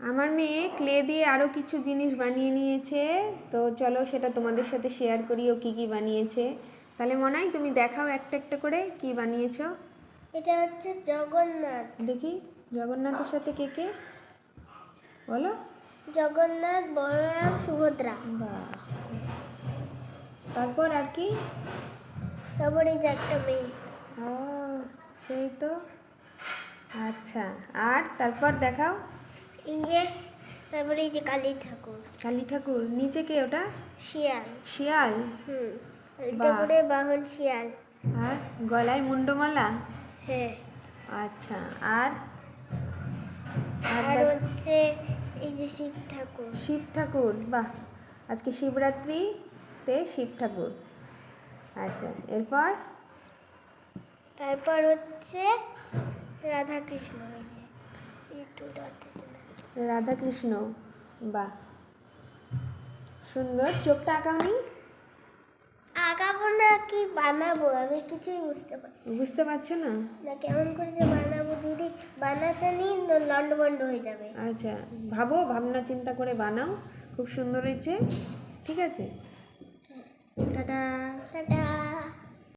আমার মেয়ে ক্লে দিয়ে আরও কিছু জিনিস বানিয়ে নিয়েছে, তো চলো সেটা তোমাদের সাথে শেয়ার করি ও কী কী বানিয়েছে। তাহলে মনাই তুমি দেখাও একটা একটা করে কি বানিয়েছো। এটা হচ্ছে জগন্নাথ। দেখি জগন্নাথের সাথে কে কে বলো। জগন্নাথ, বলরাম, সুভদ্রা। বাহ, তারপর আর কি? তারপরে এই যে একটা মেয়ে। ও সেই তো, আচ্ছা। আর তারপর দেখাও। এই যে তারপরে এই যে কালী ঠাকুর। কালী ঠাকুর, নিচে কে ওটা? শিয়াল। শিয়াল। এটা করে বাহন শিয়াল। আর গলায় মুন্ডমালা। হ্যাঁ। আচ্ছা, আর আর হচ্ছে এই যে শিব ঠাকুর। শিব ঠাকুর, বাহ, আজকে শিবরাত্রিতে শিব ঠাকুর। আচ্ছা, এরপর? তারপর হচ্ছে রাধা কৃষ্ণ। রাধা কৃষ্ণ, বাহ, সুন্দর। চোখটা আঁকাওনি? আঁকাবো না, কি বানাবো আমি কিছুই বুঝতে পারছো না? না কেমন করে যে বানাবো দিদি, বানাতে নিই লন্ডভন্ড হয়ে যাবে। আচ্ছা, ভাবো, ভাবনা চিন্তা করে বানাও, খুব সুন্দর হয়েছে। ঠিক আছে, টাটা। টাটা।